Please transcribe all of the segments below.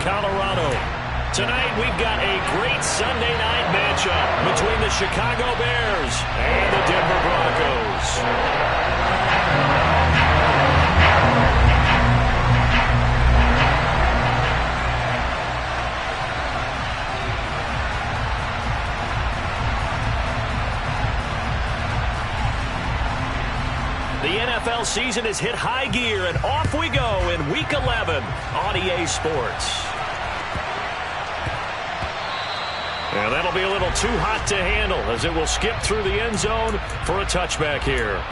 Colorado. Tonight, we've got a great Sunday night matchup between the Chicago Bears and the Denver Broncos. The NFL season has hit high gear, and off we go in Week 11 on EA Sports. And that'll be a little too hot to handle as it will skip through the end zone for a touchback here.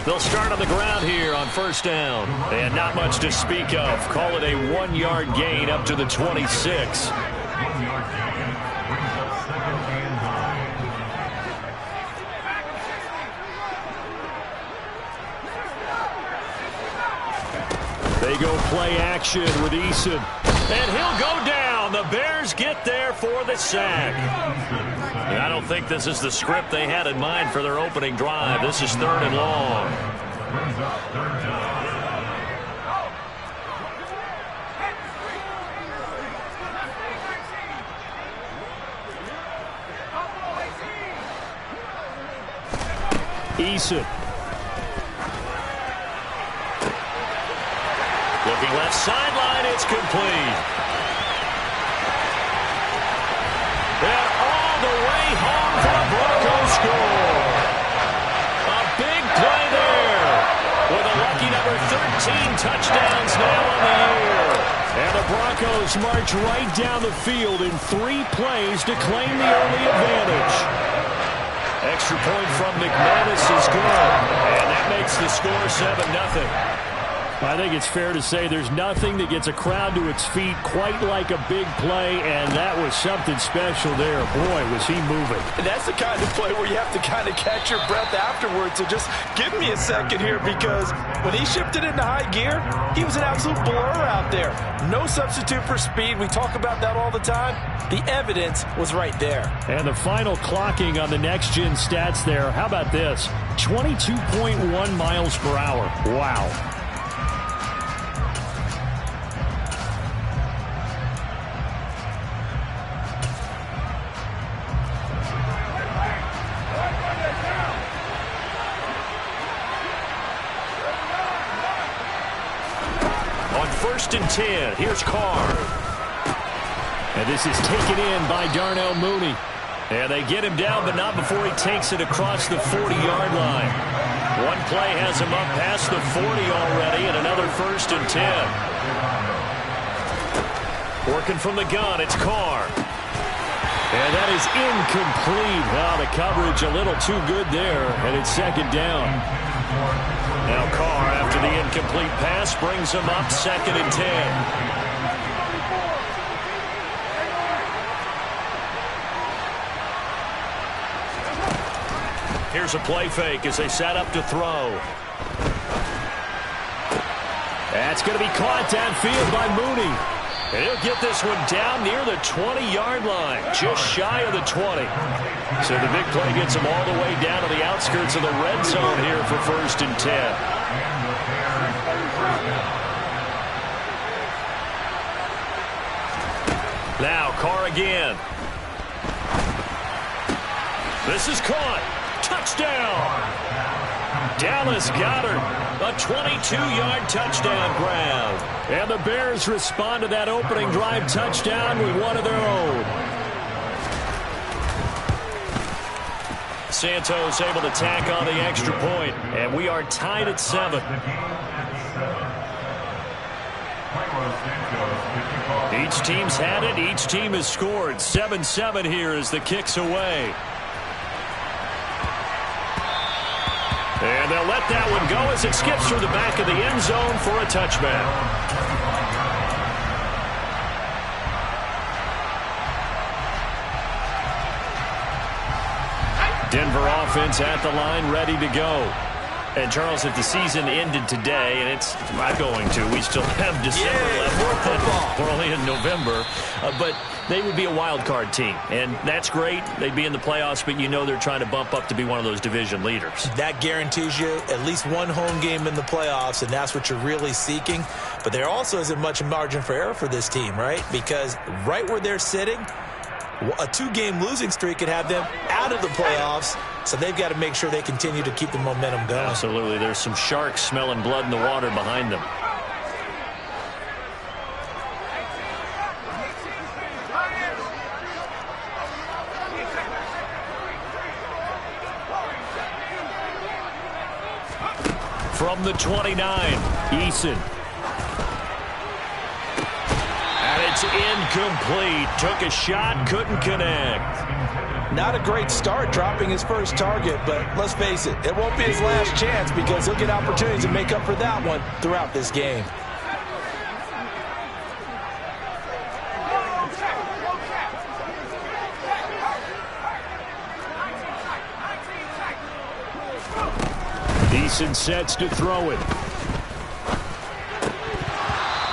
They'll start on the ground here on first down. And not much to speak of. Call it a 1-yard gain up to the 26. They go play action with Eason. And he'll go down. The Bears get there for the sack. And I don't think this is the script they had in mind for their opening drive. This is 3rd and long. Eason. Looking left sideline, it's complete. And all the way home for the Broncos score. A big play there. With a lucky number 13 touchdowns now on the year. And the Broncos march right down the field in 3 plays to claim the early advantage. Extra point from McManus is good. And that makes the score 7-0. I think it's fair to say there's nothing that gets a crowd to its feet quite like a big play, and that was something special there. Boy, was he moving. And that's the kind of play where you have to kind of catch your breath afterwards. So just give me a second here, because when he shifted into high gear, he was an absolute blur out there. No substitute for speed. We talk about that all the time. The evidence was right there. And the final clocking on the next-gen stats there. How about this? 22.1 miles per hour. Wow. On 1st and 10, here's Carr. And this is taken in by Darnell Mooney. And they get him down, but not before he takes it across the 40-yard line. One play has him up past the 40 already, and another 1st and 10. Working from the gun, it's Carr. And that is incomplete. Well, the coverage a little too good there, and it's 2nd down. Now Carr, after the incomplete pass, brings him up 2nd and 10. Here's a play fake as they set up to throw. That's going to be caught downfield by Mooney. And he'll get this one down near the 20-yard line, just shy of the 20. So the big play gets him all the way down to the outskirts of the red zone here for 1st and 10. Now Carr again. This is caught. Touchdown. Dallas Goedert, a 22-yard touchdown grab. And the Bears respond to that opening drive touchdown with one of their own. Santos able to tack on the extra point, and we are tied at 7. Each team's had it. Each team has scored. 7-7 here as the kick's away. And they'll let that one go as it skips through the back of the end zone for a touchback. Denver offense at the line, ready to go. And, Charles, if the season ended today, and it's not going to, we still have December left. We're only in November. But they would be a wild card team. And that's great. They'd be in the playoffs, but you know they're trying to bump up to be one of those division leaders. That guarantees you at least one home game in the playoffs, and that's what you're really seeking. But there also isn't much margin for error for this team, right? Because right where they're sitting, a 2-game losing streak could have them out of the playoffs, so they've got to make sure they continue to keep the momentum going. Absolutely. There's some sharks smelling blood in the water behind them. From the 29, Eason. It's incomplete. Took a shot, couldn't connect. Not a great start dropping his first target, but let's face it, it won't be his last chance because he'll get opportunities to make up for that one throughout this game. Eason sets to throw it.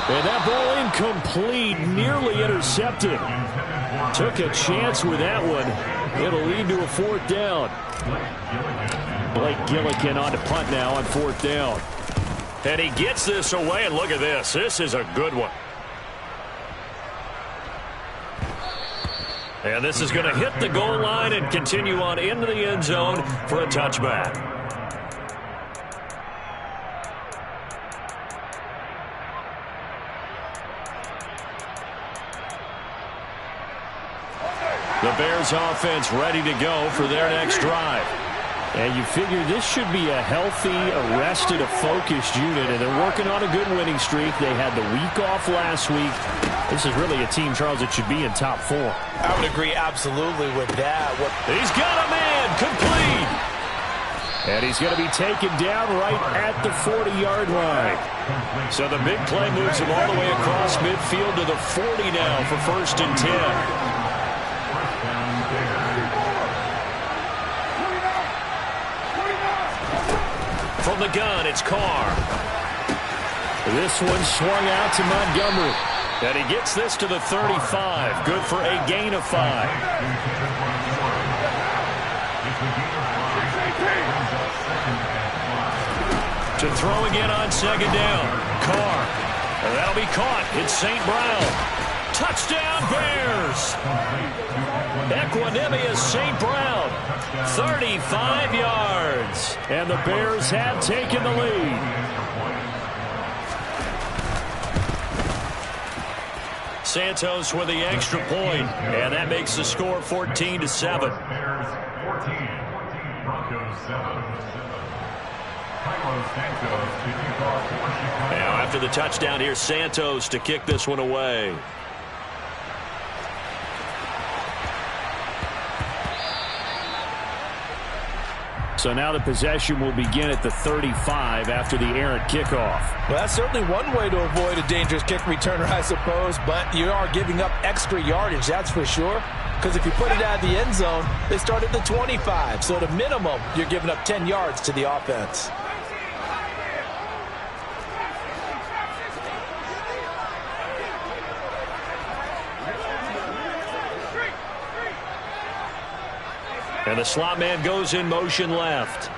And that ball incomplete, nearly intercepted. Took a chance with that one. It'll lead to a 4th down. Blake Gillikin on to punt now on 4th down. And he gets this away, and look at this. This is a good one. And this is going to hit the goal line and continue on into the end zone for a touchback. The Bears offense ready to go for their next drive. And you figure this should be a healthy, arrested, a focused unit, and they're working on a good winning streak. They had the week off last week. This is really a team, Charles, that should be in top 4. I would agree absolutely with that. He's got a man, complete. And he's going to be taken down right at the 40-yard line. So the big play moves him all the way across midfield to the 40 now for 1st and 10. From the gun, it's Carr. This one swung out to Montgomery. And he gets this to the 35. Good for a gain of 5. To throw again on 2nd down. Carr. And that'll be caught. It's St. Brown. Touchdown, Bears. Equanimous St. Brown. 35 yards. And the Bears have taken the lead. Santos with the extra point, and that makes the score 14-7. Now after the touchdown, here's Santos to kick this one away. So now the possession will begin at the 35 after the errant kickoff. Well, that's certainly one way to avoid a dangerous kick returner, I suppose, but you are giving up extra yardage, that's for sure. Because if you put it out of the end zone, they start at the 25. So at a minimum, you're giving up 10 yards to the offense. And the slot man goes in motion left.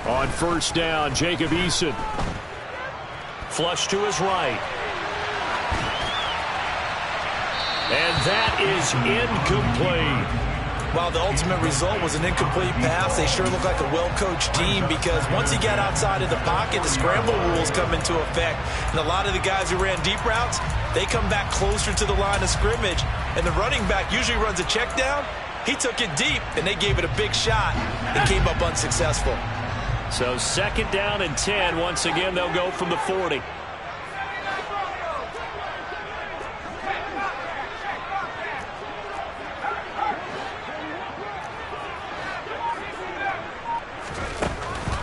On 1st down, Jacob Eason. Flush to his right. And that is incomplete. While the ultimate result was an incomplete pass, they sure look like a well-coached team because once he got outside of the pocket, the scramble rules come into effect. And a lot of the guys who ran deep routes, they come back closer to the line of scrimmage. And the running back usually runs a check down. He took it deep, and they gave it a big shot. It came up unsuccessful. So 2nd down and 10. Once again, they'll go from the 40.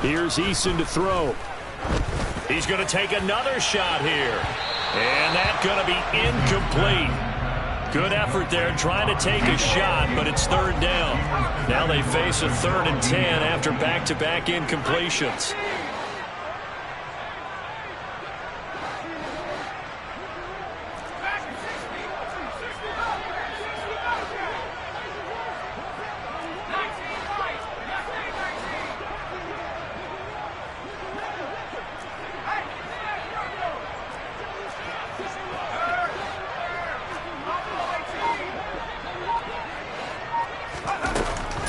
Here's Eason to throw. He's going to take another shot here. And that's going to be incomplete. Good effort there trying to take a shot, but it's third down. Now they face a 3rd and 10 after back-to-back incompletions.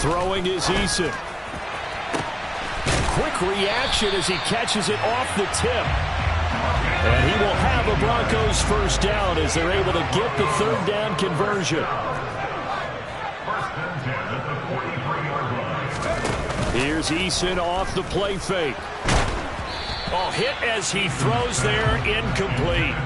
Throwing is Eason. Quick reaction as he catches it off the tip. And he will have a Broncos first down as they're able to get the 3rd down conversion. Here's Eason off the play fake. Oh, hit as he throws there, incomplete.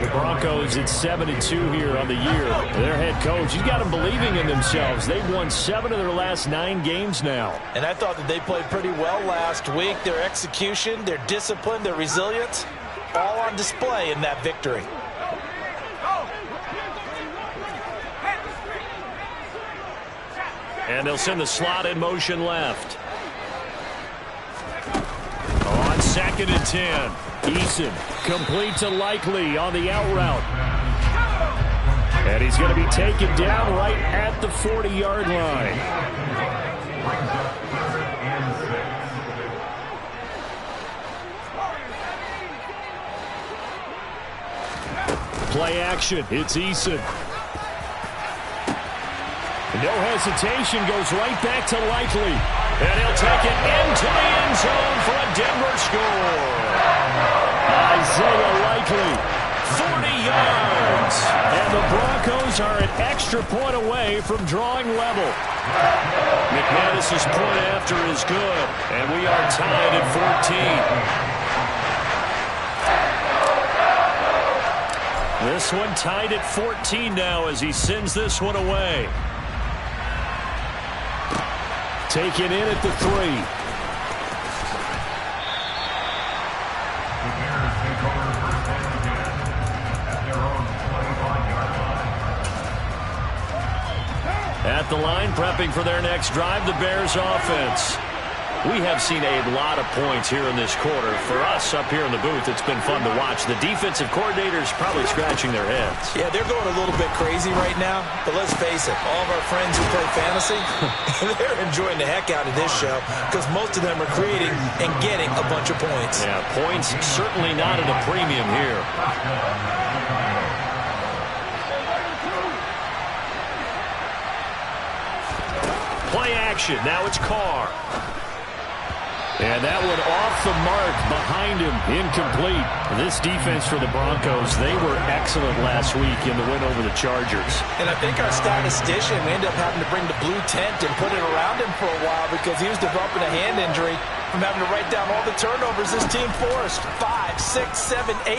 The Broncos at 7-2 here on the year. Their head coach, he's got them believing in themselves. They've won 7 of their last 9 games now. And I thought that they played pretty well last week. Their execution, their discipline, their resilience, all on display in that victory. And they'll send the slot in motion left. On 2nd and 10, Eason complete to Likely on the out route. And he's going to be taken down right at the 40-yard line. Play action, it's Eason. No hesitation, goes right back to Likely. And he'll take it into the end zone for a Denver score. Isaiah Likely, 40 yards. And the Broncos are an extra point away from drawing level. McManus's point after is good. And we are tied at 14. This one tied at 14 now as he sends this one away. Taken in at the 3. At the line, prepping for their next drive, the Bears offense. We have seen a lot of points here in this quarter. For us up here in the booth, it's been fun to watch. The defensive coordinators probably scratching their heads. Yeah, they're going a little bit crazy right now. But let's face it, all of our friends who play fantasy, they're enjoying the heck out of this show because most of them are creating and getting a bunch of points. Yeah, points certainly not at a premium here. Play action. Now it's Carr. And that one off the mark behind him, incomplete. This defense for the Broncos, they were excellent last week in the win over the Chargers. And I think our statistician ended up having to bring the blue tent and put it around him for a while because he was developing a hand injury from having to write down all the turnovers this team forced. 5, 6, 7, 8.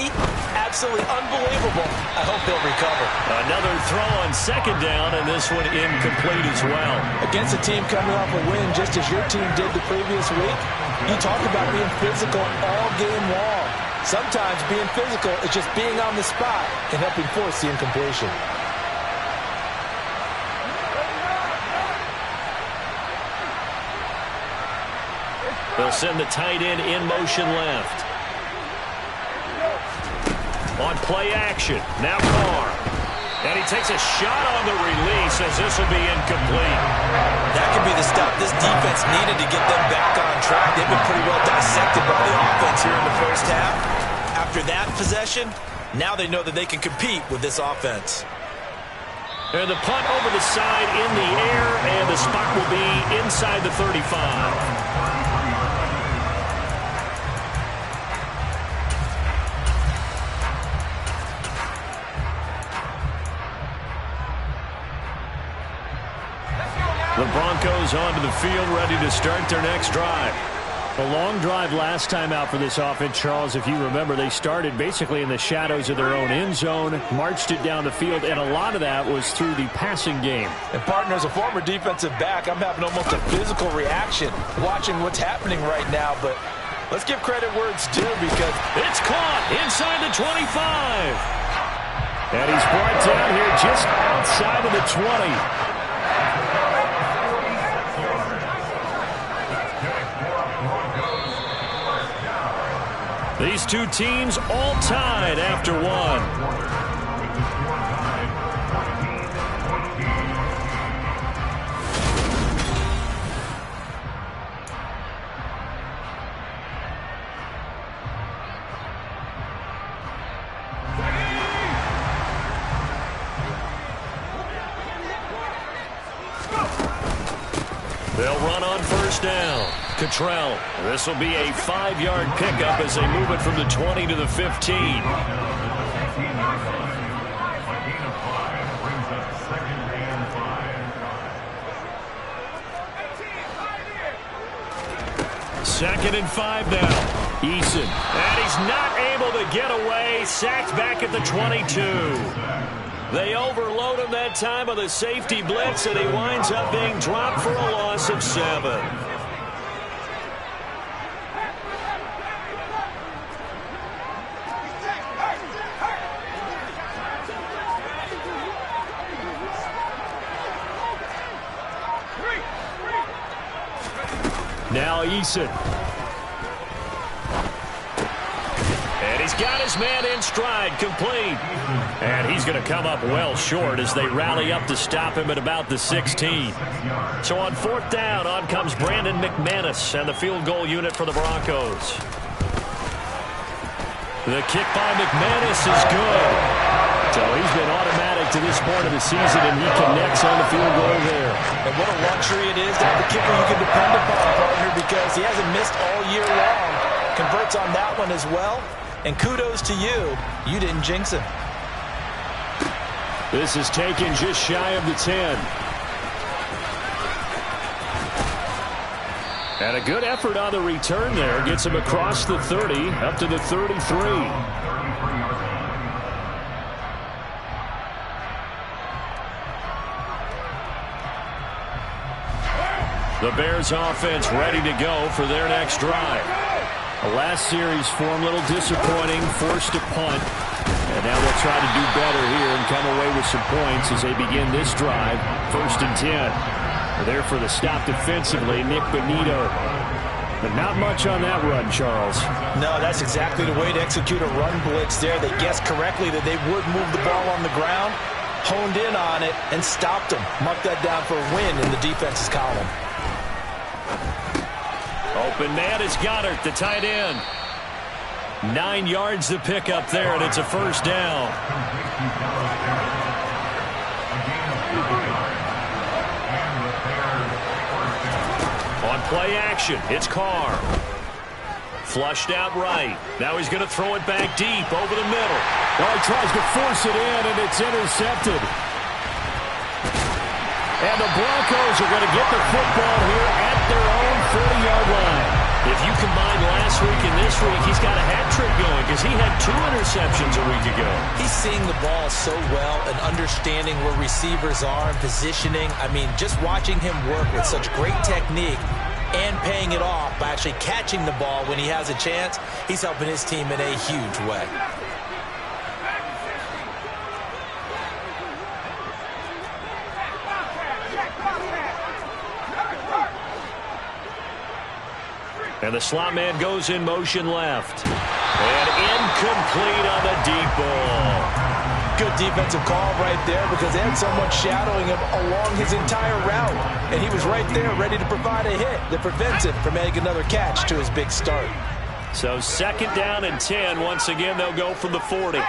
Absolutely unbelievable. I hope he'll recover. Another throw on 2nd down, and this one incomplete as well. Against a team coming off a win just as your team did the previous week, you talk about being physical all game long. Sometimes being physical is just being on the spot and helping force the incompletion. They'll send the tight end in motion left. On play action, now Carr. And he takes a shot on the release as this will be incomplete. That could be the stop this defense needed to get them back on track. They've been pretty well dissected by the offense here in the first half. After that possession, now they know that they can compete with this offense. And the punt over the side in the air, and the spot will be inside the 35. The Broncos onto the field, ready to start their next drive. A long drive last time out for this offense, Charles. If you remember, they started basically in the shadows of their own end zone, marched it down the field, and a lot of that was through the passing game. And partner, as a former defensive back, I'm having almost a physical reaction watching what's happening right now. But let's give credit where it's due because it's caught inside the 25. And he's brought down here just outside of the 20. These two teams all tied after one. They'll run on first down. Cottrell. This will be a 5-yard pickup as they move it from the 20 to the 15. Second and 5 now. Eason. And he's not able to get away. Sacked back at the 22. They overload him that time with a safety blitz, and he winds up being dropped for a loss of 7. Now Eason. And he's got his man in stride, complete. And he's going to come up well short as they rally up to stop him at about the 16. So on fourth down, on comes Brandon McManus and the field goal unit for the Broncos. The kick by McManus is good. So he's been automatic to this point of the season, and he connects on the field goal there. And what a luxury it is to have a kicker you can depend upon, partner, because he hasn't missed all year long. Converts on that one as well. And kudos to you. You didn't jinx him. This is taken just shy of the 10. And a good effort on the return there. Gets him across the 30, up to the 33. The Bears offense ready to go for their next drive. The last series for them, a little disappointing, forced to punt. And now they'll try to do better here and come away with some points as they begin this drive. First and 10. They're there for the stop defensively, Nick Bonito. But not much on that run, Charles. No, that's exactly the way to execute a run blitz there. They guessed correctly that they would move the ball on the ground, honed in on it, and stopped them. Mucked that down for a win in the defense's column. Open man is Goddard, the tight end. 9 yards to pick up there, and it's a first down. On play action, it's Carr. Flushed out right. Now he's going to throw it back deep over the middle. Oh, he tries to force it in, and it's intercepted. And the Broncos are going to get the football here at their own 40-yard line. If you combine last week and this week, he's got a hat trick going because he had 2 interceptions a week ago. He's seeing the ball so well and understanding where receivers are and positioning. I mean, just watching him work with such great technique and paying it off by actually catching the ball when he has a chance, he's helping his team in a huge way. And the slot man goes in motion left. And incomplete on the deep ball. Good defensive call right there because they had someone shadowing him along his entire route. And he was right there ready to provide a hit that prevents him from making another catch to his big start. So second down and 10. Once again, they'll go from the 40.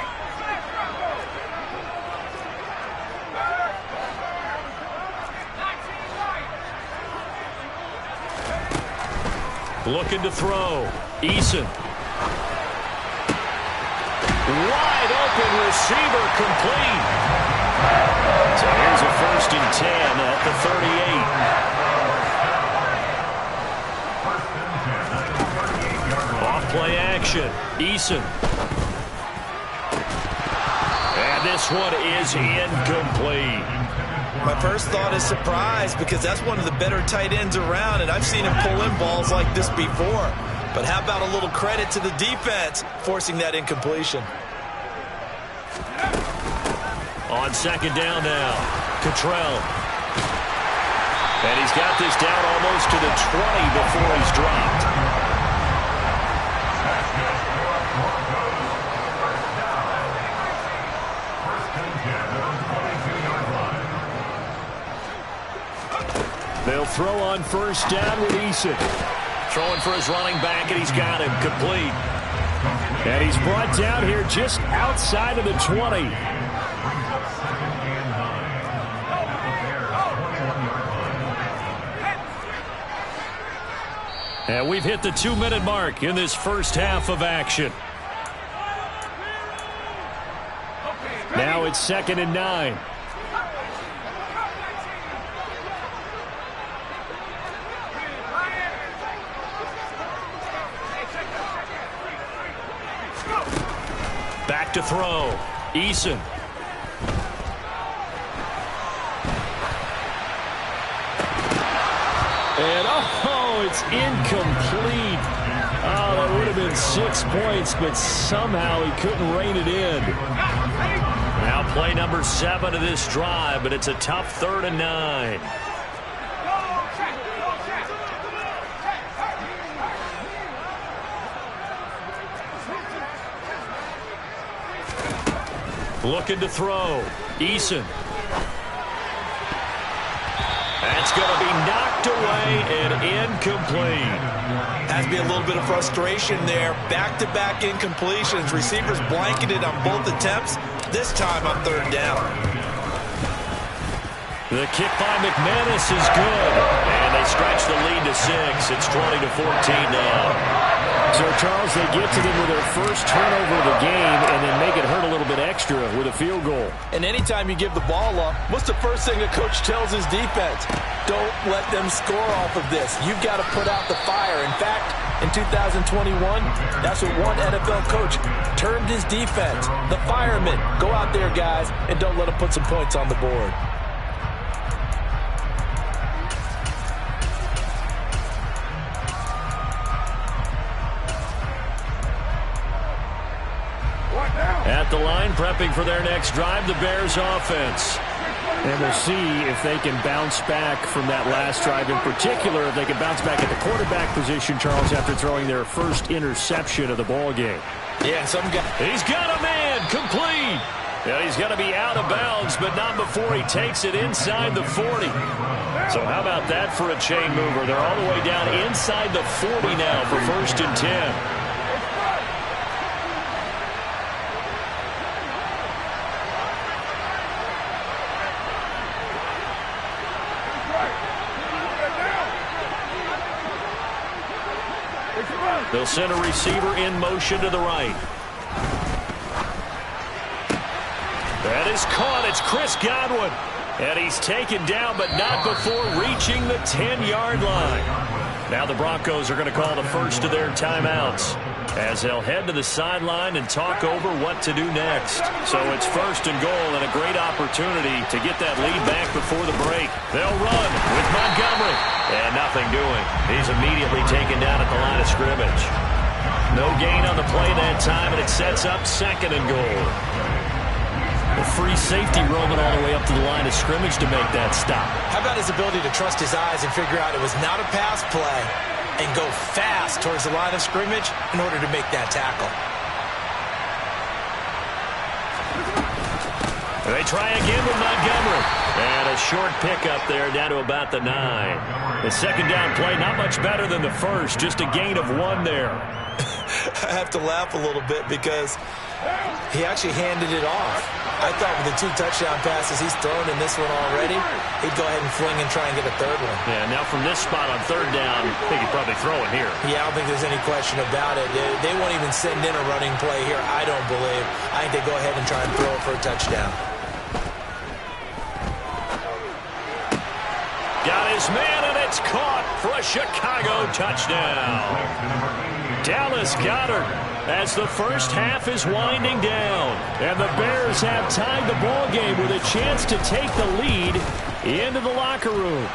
Looking to throw. Eason. Wide open receiver, complete. So here's a first and 10 at the 38. Off play action. Eason. And this one is incomplete. My first thought is surprise because that's one of the better tight ends around, and I've seen him pull in balls like this before. But how about a little credit to the defense forcing that incompletion? On second down now, Cottrell. And he's got this down almost to the 20 before he's dropped. They'll throw on first down with Eason. Throwing for his running back, and he's got him complete. And he's brought down here just outside of the 20. And we've hit the 2-minute mark in this first half of action. Now it's 2nd and 9. Back to throw. Eason. And, it's incomplete. Oh, that would have been 6 points, but somehow he couldn't rein it in. Now play number 7 of this drive, but it's a tough 3rd and 9. Looking to throw. Eason. That's going to be knocked away and incomplete. Has to be a little bit of frustration there. Back-to-back incompletions. Receivers blanketed on both attempts, this time on 3rd down. The kick by McManus is good. And they stretch the lead to 6. It's 20-14 now. So, Charles, they get to them with their first turnover of the game and then make it hurt a little bit extra with a field goal. And anytime you give the ball up, what's the first thing a coach tells his defense? Don't let them score off of this. You've got to put out the fire. In fact, in 2021, that's what one NFL coach termed his defense. The firemen. Go out there, guys, and don't let them put some points on the board. At the line, prepping for their next drive, the Bears offense. And we'll see if they can bounce back from that last drive. In particular, if they can bounce back at the quarterback position, Charles, after throwing their first interception of the ball game. Yeah, some guy. He's got a man, complete. Yeah, he's going to be out of bounds, but not before he takes it inside the 40. So how about that for a chain mover? They're all the way down inside the 40 now for 1st and 10. They'll send a receiver in motion to the right. That is caught. It's Chris Godwin. And he's taken down, but not before reaching the 10-yard line. Now the Broncos are going to call the first of their timeouts as they'll head to the sideline and talk over what to do next. So it's 1st and goal and a great opportunity to get that lead back before the break. They'll run with Montgomery. And nothing doing. He's immediately taken down at the line of scrimmage. No gain on the play that time, and it sets up 2nd and goal. A free safety roaming all the way up to the line of scrimmage to make that stop. How about his ability to trust his eyes and figure out it was not a pass play and go fast towards the line of scrimmage in order to make that tackle. They try again with Montgomery. And a short pickup there down to about the 9. The 2nd down play, not much better than the first, just a gain of 1 there. I have to laugh a little bit because he actually handed it off. I thought with the 2 touchdown passes he's thrown in this one already, he'd go ahead and fling and try and get a 3rd one. Yeah, now from this spot on 3rd down, I think he'd probably throw it here. Yeah, I don't think there's any question about it. They won't even send in a running play here, I don't believe. I think they go ahead and try and throw it for a touchdown. Got his man, and it's caught for a Chicago touchdown. Dallas Goedert as the first half is winding down. And the Bears have tied the ball game with a chance to take the lead into the locker room.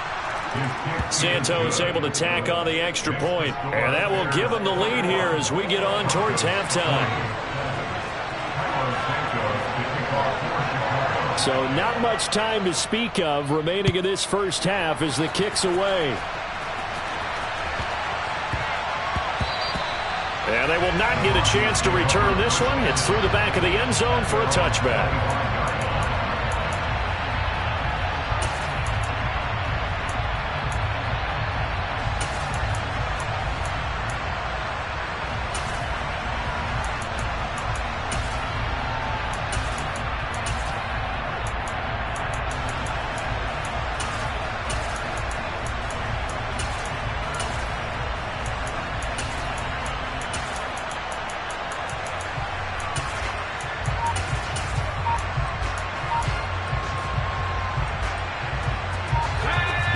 Santos able to tack on the extra point, and that will give them the lead here as we get on towards halftime. So not much time to speak of remaining in this first half as the kick's away. And they will not get a chance to return this one. It's through the back of the end zone for a touchback.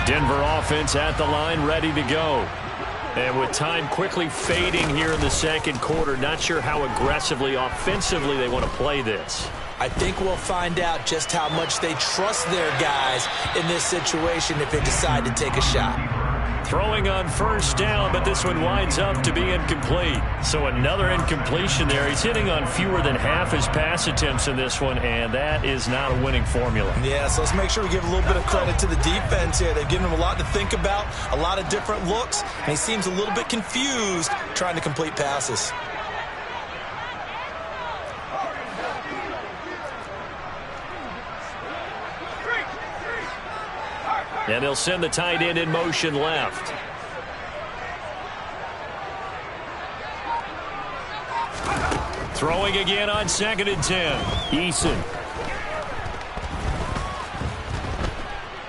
Denver offense at the line, ready to go. And with time quickly fading here in the second quarter, not sure how aggressively, offensively they want to play this. I think we'll find out just how much they trust their guys in this situation if they decide to take a shot. Throwing on first down, but this one winds up to be incomplete. So another incompletion there. He's hitting on fewer than half his pass attempts in this one, and that is not a winning formula. Yeah, so let's make sure we give a little bit of credit to the defense here. They've given him a lot to think about, a lot of different looks, and he seems a little bit confused trying to complete passes. And they'll send the tight end in motion left. Throwing again on 2nd and 10. Eason.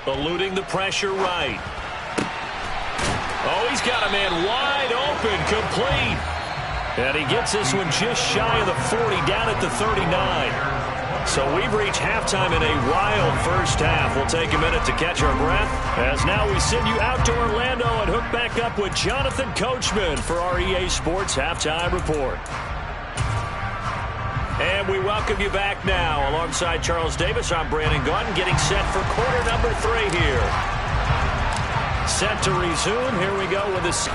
Eluding the pressure right. Oh, he's got a man wide open, complete. And he gets this one just shy of the 40, down at the 39. So we've reached halftime in a wild first half. We'll take a minute to catch our breath as now we send you out to Orlando and hook back up with Jonathan Coachman for our EA Sports Halftime Report. And we welcome you back now. Alongside Charles Davis, I'm Brandon Gunn, getting set for quarter number 3 here. Set to resume. Here we go with this.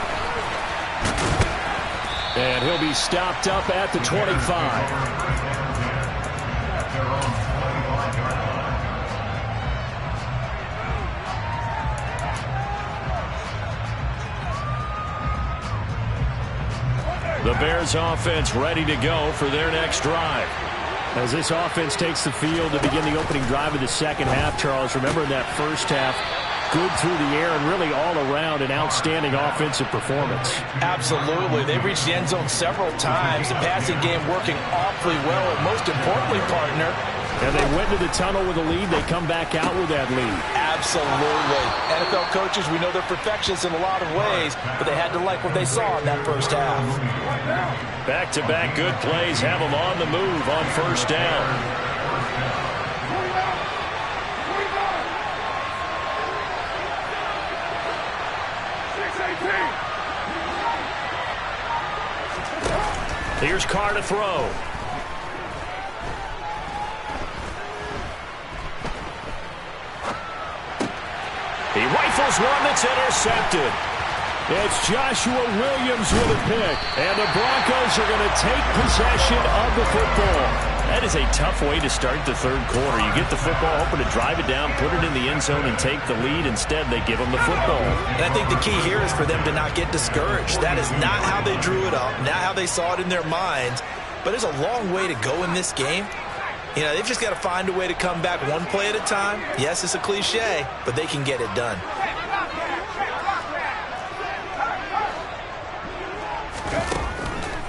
And he'll be stopped up at the 25. The Bears offense ready to go for their next drive. As this offense takes the field to begin the opening drive of the second half, Charles, remember in that first half, good through the air and really all around an outstanding offensive performance. Absolutely. They reached the end zone several times. The passing game working awfully well, and most importantly, partner, and they went to the tunnel with a lead. They come back out with that lead. Absolutely. NFL coaches, we know they're perfectionists in a lot of ways, but they had to like what they saw in that first half. Back-to-back good plays have them on the move on first down. Here's Carr to throw. He rifles one that's intercepted. It's Joshua Williams with a pick. And the Broncos are going to take possession of the football. That is a tough way to start the third quarter. You get the football, hoping to drive it down, put it in the end zone, and take the lead. Instead, they give them the football. And I think the key here is for them to not get discouraged. That is not how they drew it up, not how they saw it in their minds. But there's a long way to go in this game. You know, they've just got to find a way to come back one play at a time. Yes, it's a cliche, but they can get it done.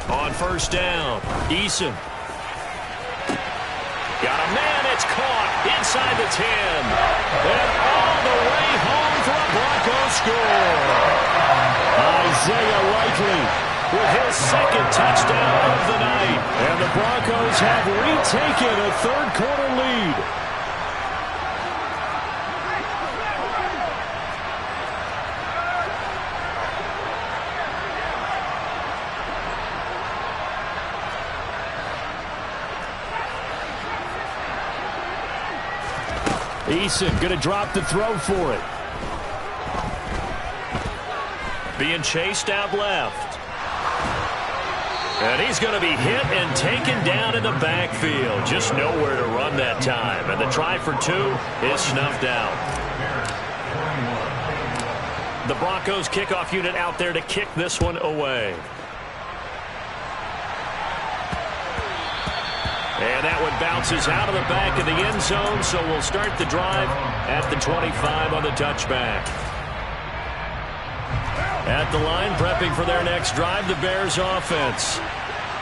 On first down, Eason. Got a man, it's caught inside the 10. And all the way home for a Broncos score. Isaiah Likely with his second touchdown of the night. And the Broncos have retaken a third quarter lead. Eason going to drop the throw for it. Being chased out left. And he's going to be hit and taken down in the backfield. Just nowhere to run that time. And the try for 2 is snuffed out. The Broncos kickoff unit out there to kick this one away. And that one bounces out of the back of the end zone, so we'll start the drive at the 25 on the touchback. At the line, prepping for their next drive, the Bears offense.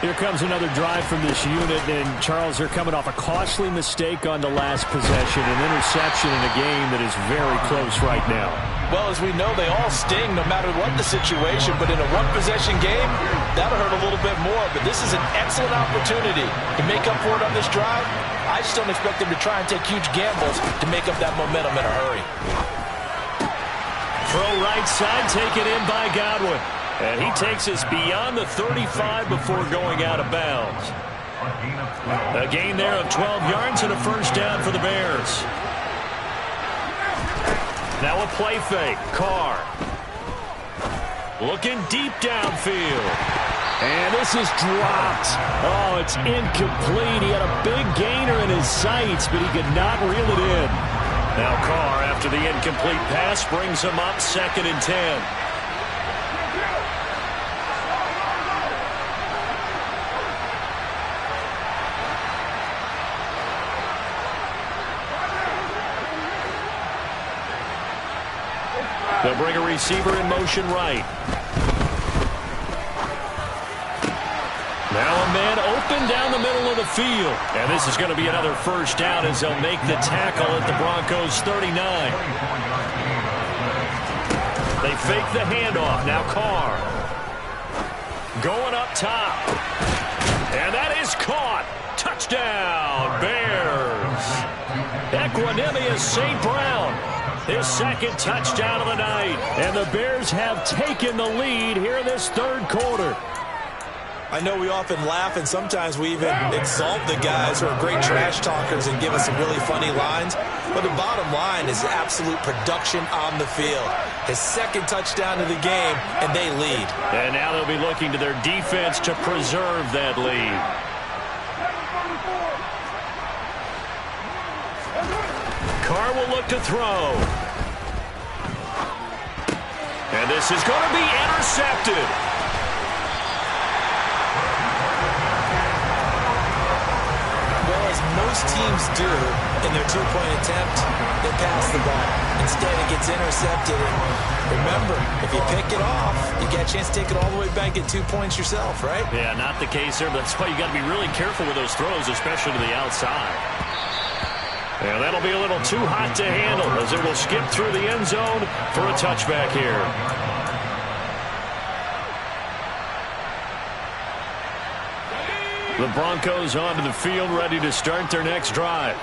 Here comes another drive from this unit, and Charles, they're coming off a costly mistake on the last possession, an interception in a game that is very close right now. Well, as we know, they all sting no matter what the situation, but in a one-possession game, that'll hurt a little bit more. But this is an excellent opportunity to make up for it on this drive. I just don't expect them to try and take huge gambles to make up that momentum in a hurry. Throw right side, taken in by Godwin. And he takes us beyond the 35 before going out of bounds. A gain there of 12 yards and a first down for the Bears. Now a play fake. Carr. Looking deep downfield. And this is dropped. Oh, it's incomplete. He had a big gainer in his sights, but he could not reel it in. Now Carr, after the incomplete pass, brings him up 2nd and 10. They'll bring a receiver in motion right. Now a man open down the middle of the field. And this is going to be another first down as they'll make the tackle at the Broncos 39. They fake the handoff. Now Carr. Going up top. And that is caught. Touchdown, Bears. Equanimous St. Brown. His 2nd touchdown of the night. And the Bears have taken the lead here in this 3rd quarter. I know we often laugh, and sometimes we even exalt the guys who are great trash talkers and give us some really funny lines. But the bottom line is absolute production on the field. His 2nd touchdown of the game, and they lead. And now they'll be looking to their defense to preserve that lead. Carr will look to throw. And this is going to be intercepted. Well, as most teams do in their 2-point attempt, they pass the ball. Instead, it gets intercepted. And remember, if you pick it off, you get a chance to take it all the way back at 2 points yourself, right? Yeah, not the case there. That's why you got to be really careful with those throws, especially to the outside. And that'll be a little too hot to handle as it will skip through the end zone for a touchback here. The Broncos onto the field, ready to start their next drive.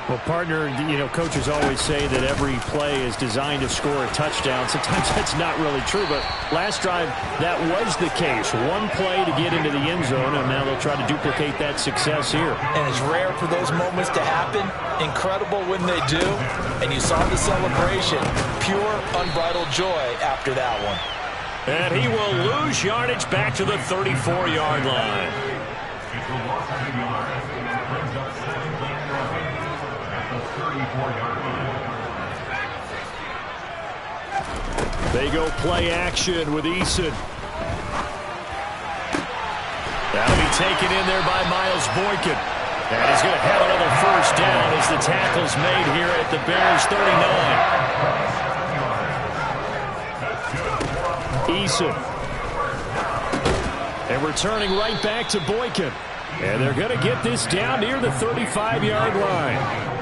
Well, partner, you know, coaches always say that every play is designed to score a touchdown. Sometimes that's not really true, but last drive, that was the case. One play to get into the end zone, and now they'll try to duplicate that success here. And it's rare for those moments to happen. Incredible when they do. And you saw the celebration. Pure, unbridled joy after that one. And he will lose yardage back to the 34-yard line. They go play action with Eason. That'll be taken in there by Miles Boykin. And he's going to have another first down as the tackle's made here at the Bears 39. Eason. And returning right back to Boykin. And they're going to get this down near the 35-yard line.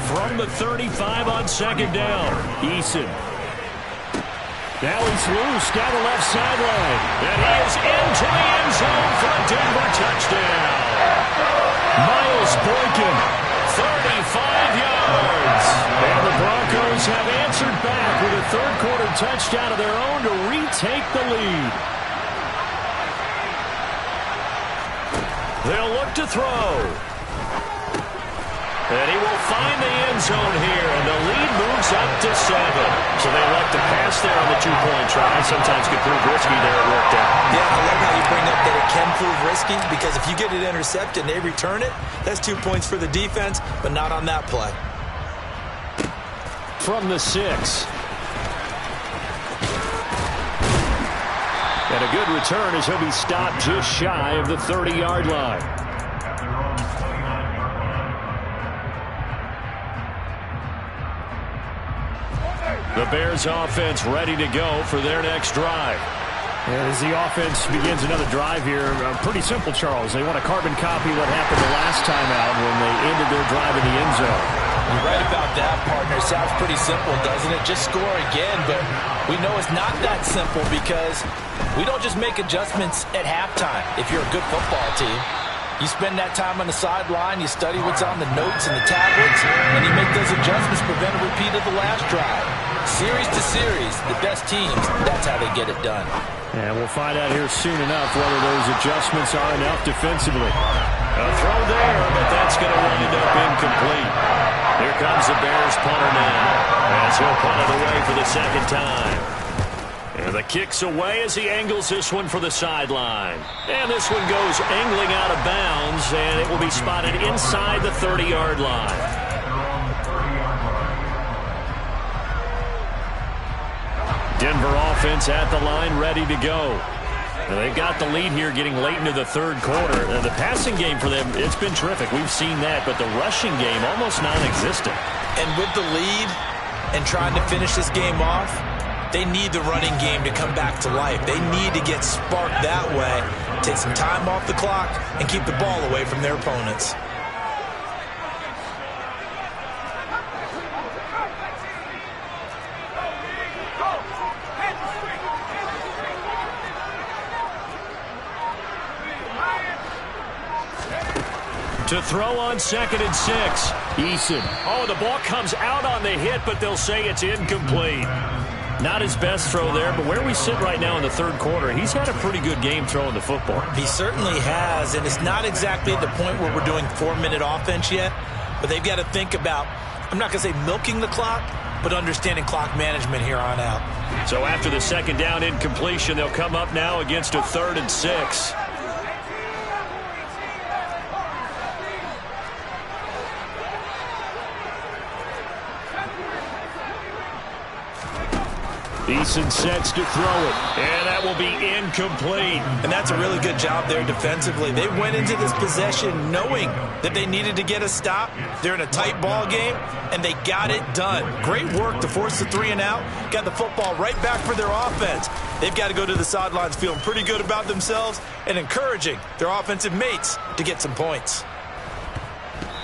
From the 35 on 2nd down, Eason. Now he's loose down the left sideline. And he is into the end zone for a Denver touchdown. Miles Boykin, 35 yards. And the Broncos have answered back with a 3rd quarter touchdown of their own to retake the lead. They'll look to throw. And he will find the end zone here, and the lead moves up to 7. So they elect to pass miss there on the two-point try. Sometimes could prove risky there. It worked out. Yeah, I love how you bring up that it can prove risky, because if you get it intercepted and they return it, that's 2 points for the defense, but not on that play. From the 6. And a good return as he'll be stopped just shy of the 30-yard line. The Bears offense ready to go for their next drive. And as the offense begins another drive here, pretty simple, Charles. They want to carbon copy what happened the last time out when they ended their drive in the end zone. You're right about that, partner. Sounds pretty simple, doesn't it? Just score again, but we know it's not that simple because we don't just make adjustments at halftime if you're a good football team. You spend that time on the sideline, you study what's on the notes and the tablets, and you make those adjustments, prevent a repeat of the last drive. Series to series, the best teams, that's how they get it done. And we'll find out here soon enough whether those adjustments are enough defensively. A throw there, but that's going to wind up incomplete. Here comes the Bears punter now, as he'll punt it away for the second time. And the kick's away as he angles this one for the sideline. And this one goes angling out of bounds, and it will be spotted inside the 30-yard line. Denver offense at the line, ready to go. Now they've got the lead here getting late into the third quarter. The passing game for them, it's been terrific. We've seen that, but the rushing game almost non-existent. And with the lead and trying to finish this game off, they need the running game to come back to life. They need to get sparked that way, take some time off the clock, and keep the ball away from their opponents. To throw on 2nd and 6. Eason. Oh, the ball comes out on the hit, but they'll say it's incomplete. Not his best throw there, but where we sit right now in the third quarter, he's had a pretty good game throwing the football. He certainly has, and it's not exactly at the point where we're doing 4-minute offense yet, but they've got to think about, I'm not going to say milking the clock, but understanding clock management here on out. So after the second down incompletion, they'll come up now against a 3rd and 6. Eason sets to throw it, and that will be incomplete. And that's a really good job there defensively. They went into this possession knowing that they needed to get a stop. They're in a tight ball game, and they got it done. Great work to force the 3 and out. Got the football right back for their offense. They've got to go to the sidelines feeling pretty good about themselves and encouraging their offensive mates to get some points.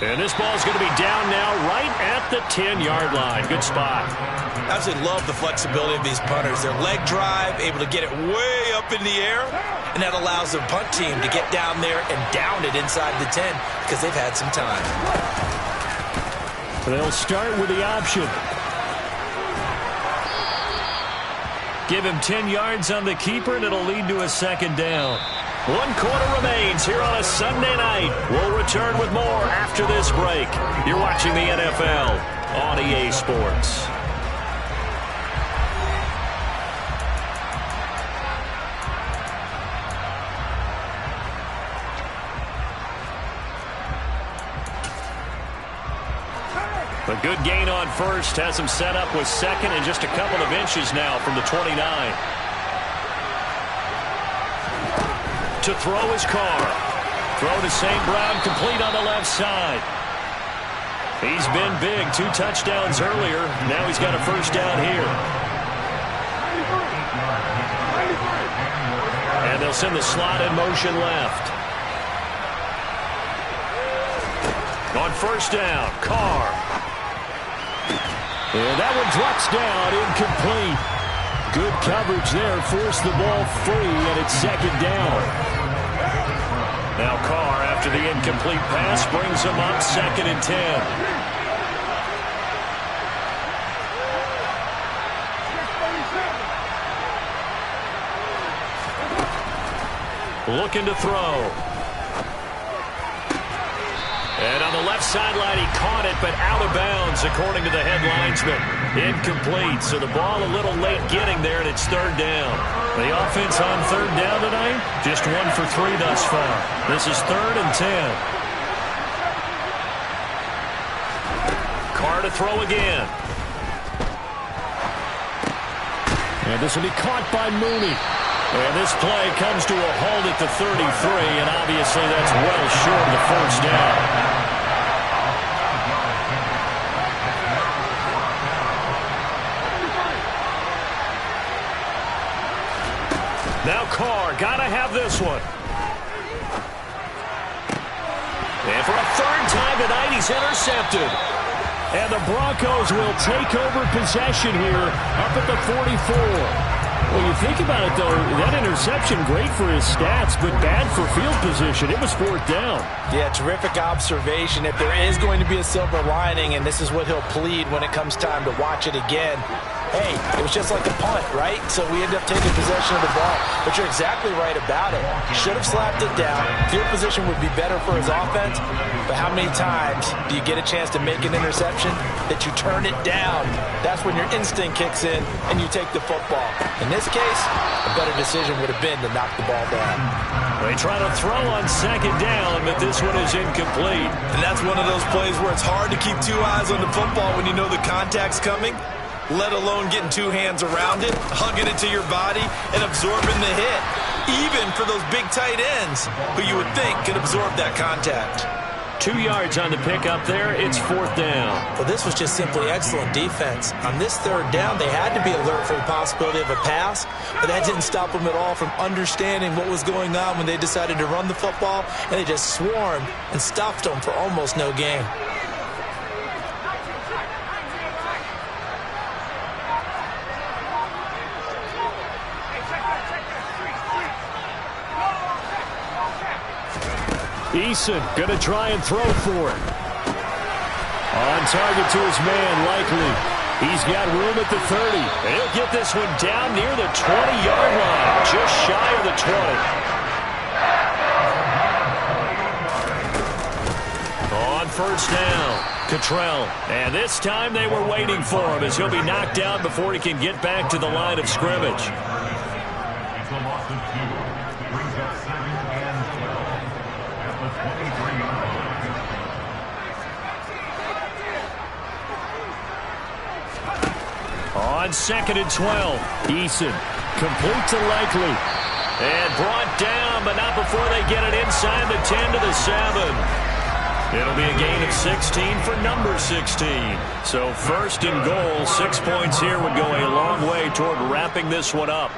And this ball's going to be down now right at the 10-yard line. Good spot. Absolutely love the flexibility of these punters. Their leg drive, able to get it way up in the air, and that allows the punt team to get down there and down it inside the 10 because they've had some time. They'll start with the option. Give him 10 yards on the keeper, and it'll lead to a second down. 1 quarter remains here on a Sunday night. We'll return with more after this break. You're watching the NFL on EA Sports. A good gain on first has him set up with second and just a couple of inches now from the 29. To throw his Carr. Throw to St. Brown, complete on the left side. He's been big, 2 touchdowns earlier. Now he's got a first down here. And they'll send the slot in motion left. On first down, Carr. And that one drops down, incomplete. Good coverage there, forced the ball free, and it's second down. Now Carr, after the incomplete pass, brings him up 2nd and 10. Looking to throw. And on the left sideline, he caught it, but out of bounds, according to the head linesman. Incomplete, so the ball a little late getting there, and it's third down. The offense on third down tonight, just 1 for 3 thus far. This is 3rd and 10. Carr to throw again. And this will be caught by Mooney. And this play comes to a halt at the 33, and obviously that's well short of the first down. Now Carr, gotta have this one. And for a 3rd time tonight, he's intercepted. And the Broncos will take over possession here up at the 44. Well, you think about it, though, that interception, great for his stats, but bad for field position. It was 4th down. Yeah, terrific observation. If there is going to be a silver lining, and this is what he'll plead when it comes time to watch it again, hey, it was just like a punt, right? So we end up taking possession of the ball. But you're exactly right about it. Should have slapped it down. Field position would be better for his offense. But how many times do you get a chance to make an interception that you turn it down? That's when your instinct kicks in and you take the football. In this case, a better decision would have been to knock the ball down. They try to throw on 2nd down, but this one is incomplete. And that's one of those plays where it's hard to keep 2 eyes on the football when you know the contact's coming, let alone getting 2 hands around it, hugging it to your body, and absorbing the hit. Even for those big tight ends who you would think could absorb that contact. 2 yards on the pickup there. It's 4th down. Well, this was just simply excellent defense. On this 3rd down, they had to be alert for the possibility of a pass, but that didn't stop them at all from understanding what was going on when they decided to run the football, and they just swarmed and stuffed them for almost no gain. Eason going to try and throw for it. On target to his man, Likely. He's got room at the 30. And he'll get this one down near the 20-yard line, just shy of the 20. On 1st down, Cottrell. And this time they were waiting for him as he'll be knocked down before he can get back to the line of scrimmage. On 2nd and 12, Eason complete to Likely. And brought down, but not before they get it inside the 10 to the 7. It'll be a gain of 16 for number 16. So 1st and goal, 6 points here would go a long way toward wrapping this one up.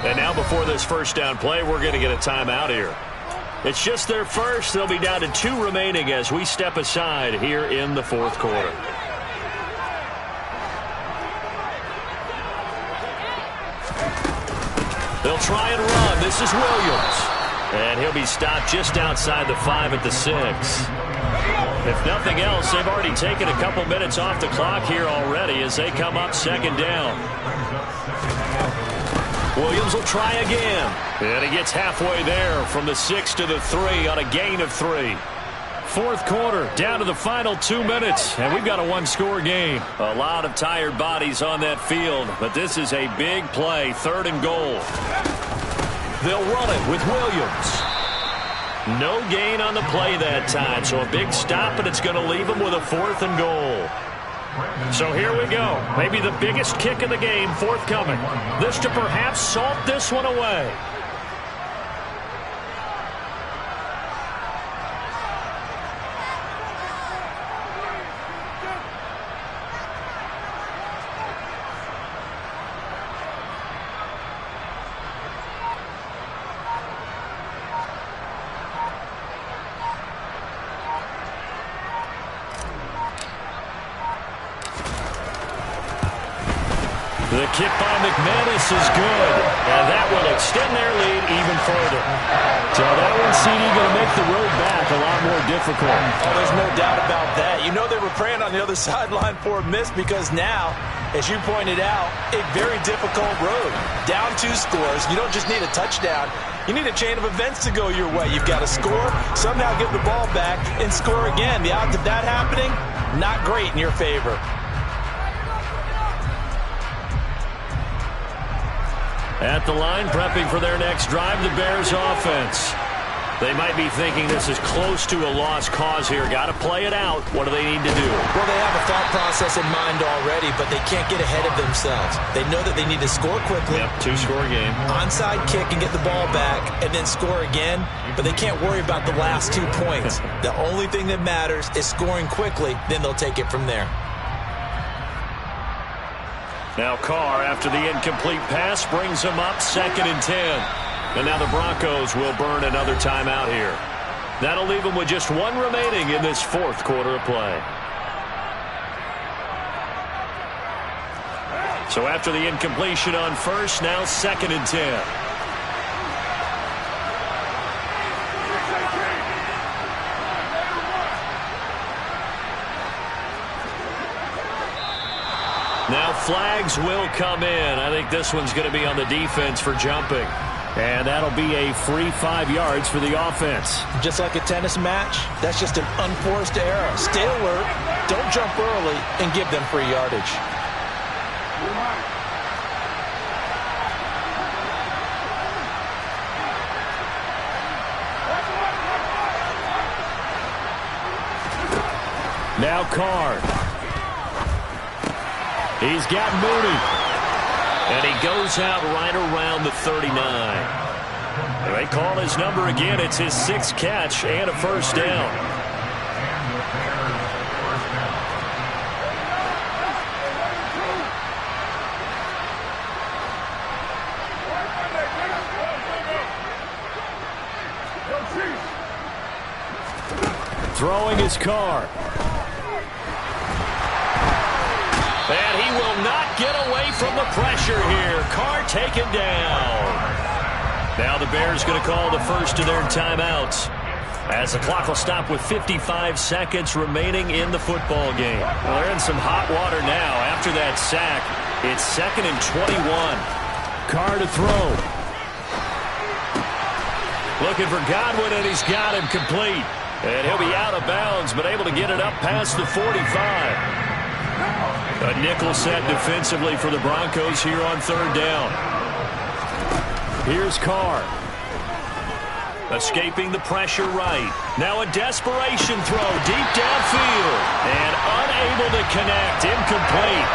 And now before this 1st down play, we're going to get a timeout here. It's just their first. They'll be down to 2 remaining as we step aside here in the 4th quarter. They'll try and run. This is Williams. And he'll be stopped just outside the 5 at the 6. If nothing else, they've already taken a couple minutes off the clock here already as they come up 2nd down. Williams will try again. And he gets halfway there from the 6 to the 3 on a gain of 3. 4th quarter, down to the final 2 minutes, and we've got a 1-score game. A lot of tired bodies on that field, but this is a big play, 3rd and goal. They'll run it with Williams. No gain on the play that time, so a big stop, and it's going to leave them with a 4th and goal. So here we go. Maybe the biggest kick of the game forthcoming. This to perhaps salt this one away. The kick by McManus is good, and that will extend their lead even further. So that one, CD, going to make the road back a lot more difficult. Oh, there's no doubt about that. You know they were praying on the other sideline for a miss because now as you pointed out, a very difficult road. Down 2 scores. You don't just need a touchdown. You need a chain of events to go your way. You've got to score, somehow get the ball back, and score again. The odds of that happening, not great in your favor. At the line, prepping for their next drive, the Bears offense. They might be thinking this is close to a lost cause here. Got to play it out. What do they need to do? Well, they have a thought process in mind already, but they can't get ahead of themselves. They know that they need to score quickly. Yep, 2-score game. Onside kick and get the ball back, and then score again. But they can't worry about the last 2 points. The only thing that matters is scoring quickly. Then they'll take it from there. Now Carr, after the incomplete pass, brings him up 2nd and 10. And now the Broncos will burn another timeout here. That'll leave them with just 1 remaining in this 4th quarter of play. So after the incompletion on first, now 2nd and 10. Now flags will come in. I think this one's going to be on the defense for jumping. And that'll be a free 5 yards for the offense. Just like a tennis match, that's just an unforced error. Stay alert, don't jump early, and give them free yardage. Now Carr. He's got Mooney. And he goes out right around the 39. They call his number again. It's his 6th catch and a first down. Throwing his Carr. And he will not get away from the pressure here. Carr taken down. Now the Bears going to call the first of their timeouts, as the clock will stop with 55 seconds remaining in the football game. Well, they're in some hot water now. After that sack, it's 2nd and 21. Carr to throw. Looking for Godwin, and he's got him complete. And he'll be out of bounds, but able to get it up past the 45. A nickel set defensively for the Broncos here on 3rd down. Here's Carr. Escaping the pressure right. Now a desperation throw deep downfield. And unable to connect. Incomplete.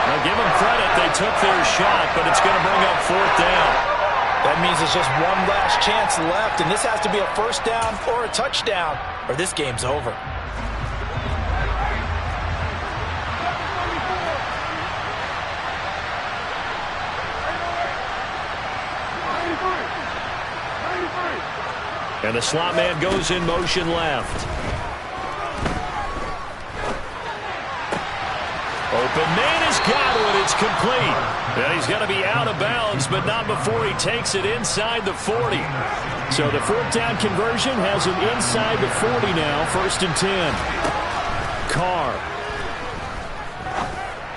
Now give them credit. They took their shot, but it's going to bring up 4th down. That means there's just one last chance left, and this has to be a first down or a touchdown, or this game's over. And the slot man goes in motion left. Open man is Godwin. It's complete. And he's going to be out of bounds, but not before he takes it inside the 40. So the 4th down conversion has him inside the 40 now. 1st and 10. Carr.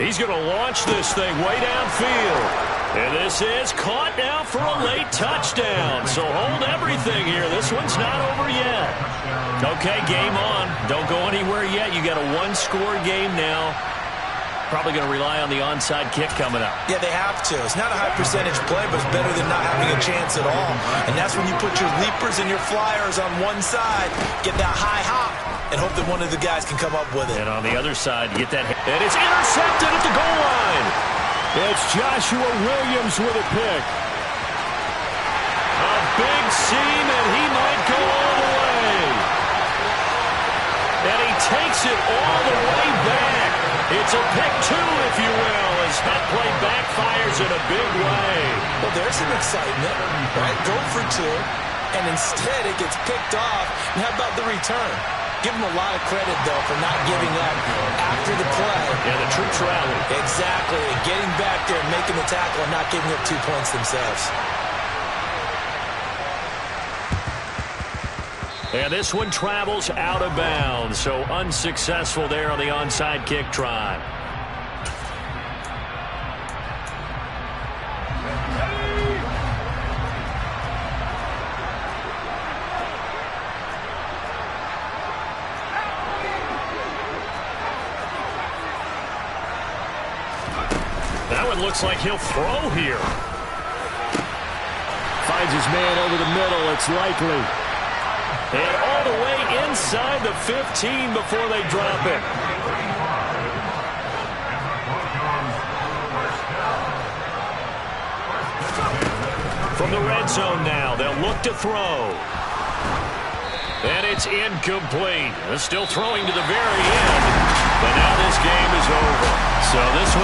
He's going to launch this thing way downfield. And this is caught now for a late touchdown. So hold everything here. This one's not over yet. Okay, game on. Don't go anywhere yet. You got a 1-score game now. Probably going to rely on the onside kick coming up. Yeah, they have to. It's not a high percentage play, but it's better than not having a chance at all. And that's when you put your leapers and your flyers on one side, get that high hop, and hope that one of the guys can come up with it. And on the other side, you get that hit. And it's intercepted at the goal line. It's Joshua Williams with a pick. A big seam, and he might go all the way. And he takes it all the way back. It's a pick 2, if you will, as that play backfires in a big way. Well, there's some excitement, right? Go for 2, and instead it gets picked off. And how about the return? Give him a lot of credit, though, for not giving up after the play. Yeah, the troops rally. Exactly. And getting back there and making the tackle and not giving up 2 points themselves. And this one travels out of bounds, so unsuccessful there on the onside kick try. That one looks like he'll throw here. Finds his man over the middle. It's likely. And all the way inside the 15 before they drop it. From the red zone now, they'll look to throw. And it's incomplete. They're still throwing to the very end. But now this game is over. So this one